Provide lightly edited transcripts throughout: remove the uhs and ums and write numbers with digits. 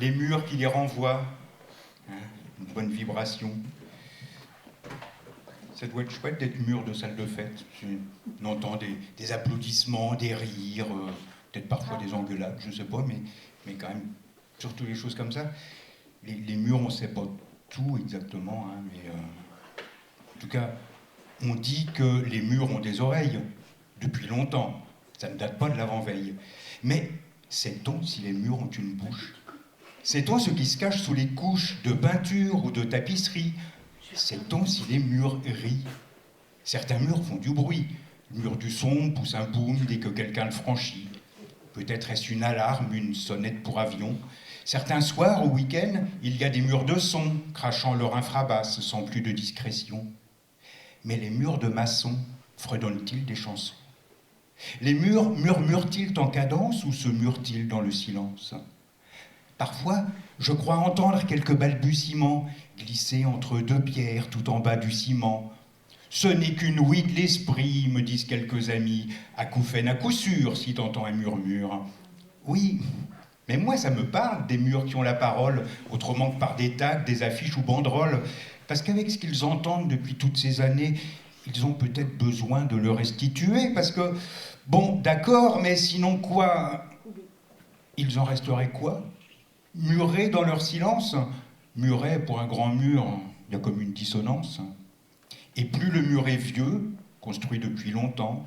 les murs qui les renvoient, hein, une bonne vibration. Ça doit être chouette d'être mur de salle de fête. On entend des applaudissements, des rires, peut-être parfois des engueulades, je ne sais pas, mais quand même, surtout les choses comme ça. Les murs, on ne sait pas tout exactement, hein, mais en tout cas, on dit que les murs ont des oreilles depuis longtemps. Ça ne date pas de l'avant-veille. Mais sait-on si les murs ont une bouche? Sait-on ce qui se cache sous les couches de peinture ou de tapisserie? Sait-on si les murs rient? Certains murs font du bruit. Le mur du son pousse un boom dès que quelqu'un le franchit. Peut-être est-ce une alarme, une sonnette pour avion. Certains soirs, au week-end, il y a des murs de son, crachant leur infrabasse sans plus de discrétion. Mais les murs de maçon fredonnent-ils des chansons? Les murs murmurent-ils en cadence ou se murent-ils dans le silence? Parfois, je crois entendre quelques balbutiements glisser entre deux pierres tout en bas du ciment. Ce n'est qu'une ouïe de l'esprit, me disent quelques amis, acouphène à coup sûr si t'entends un murmure. Oui, mais moi ça me parle des murs qui ont la parole, autrement que par des tags, des affiches ou banderoles, parce qu'avec ce qu'ils entendent depuis toutes ces années, ils ont peut-être besoin de le restituer, parce que, bon, d'accord, mais sinon quoi? Ils en resteraient quoi? Murés dans leur silence? Muret, pour un grand mur, il y a comme une dissonance. Et plus le mur est vieux, construit depuis longtemps,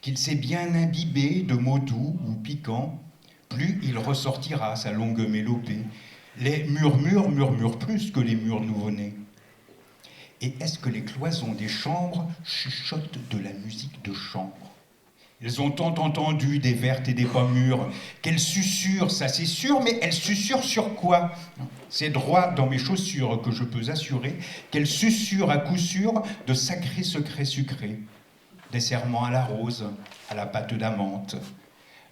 qu'il s'est bien imbibé de mots doux ou piquants, plus il ressortira sa longue mélopée. Les murmures murmurent plus que les murs nouveau-nés. Et est-ce que les cloisons des chambres chuchotent de la musique de chambre? Ils ont tant entendu des vertes et des pas mûres qu'elles susurrent, ça c'est sûr, mais elles susurrent sur quoi? C'est droit dans mes chaussures que je peux assurer qu'elles susurrent à coup sûr de sacrés secrets sucrés, des serments à la rose, à la pâte d'amande,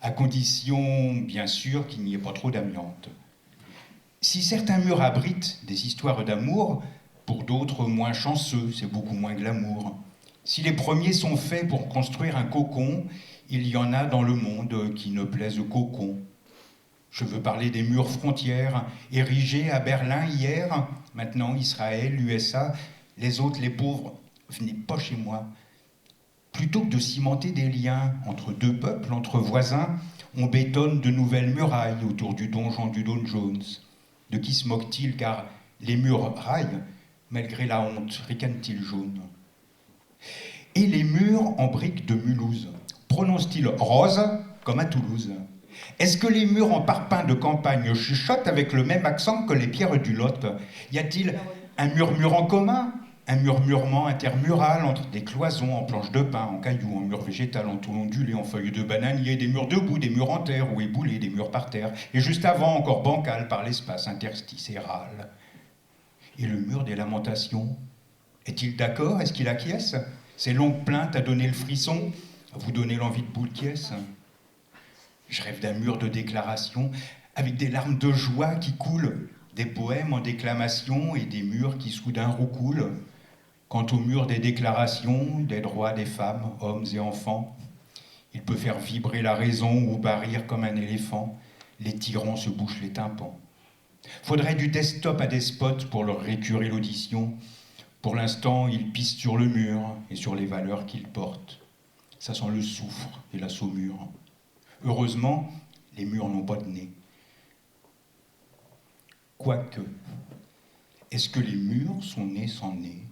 à condition, bien sûr, qu'il n'y ait pas trop d'amiante. Si certains murs abritent des histoires d'amour, pour d'autres moins chanceux, c'est beaucoup moins glamour. Si les premiers sont faits pour construire un cocon, il y en a dans le monde qui ne plaisent qu'aux cons. Je veux parler des murs frontières, érigés à Berlin hier, maintenant Israël, USA, les autres, les pauvres, venez pas chez moi. Plutôt que de cimenter des liens entre deux peuples, entre voisins, on bétonne de nouvelles murailles autour du donjon du Don Jones. De qui se moque-t-il, car les murs raillent, malgré la honte, ricanent-ils jaune? Et les murs en briques de Mulhouse prononcent-ils rose comme à Toulouse? Est-ce que les murs en parpaing de campagne chuchotent avec le même accent que les pierres du Lot? Y a-t-il un murmure en commun? Un murmurement intermural entre des cloisons en planches de pin, en cailloux, en murs végétal, en tôle ondulé, en feuilles de bananier, des murs debout, des murs en terre ou éboulés, des murs par terre, et juste avant encore bancal par l'espace interstitiéral. Et le mur des lamentations, est-il d'accord? Est-ce qu'il acquiesce? Ces longues plaintes à donner le frisson, à vous donner l'envie de boule qui est-ce? Je rêve d'un mur de déclaration avec des larmes de joie qui coulent, des poèmes en déclamation et des murs qui soudain roucoulent. Quant au mur des déclarations, des droits des femmes, hommes et enfants, il peut faire vibrer la raison ou barrir comme un éléphant. Les tyrans se bouchent les tympans. Faudrait du desktop à des spots pour leur récurer l'audition. Pour l'instant, ils pissent sur le mur et sur les valeurs qu'ils portent. Ça sent le soufre et la saumure. Heureusement, les murs n'ont pas de nez. Quoique, est-ce que les murs sont nés sans nez?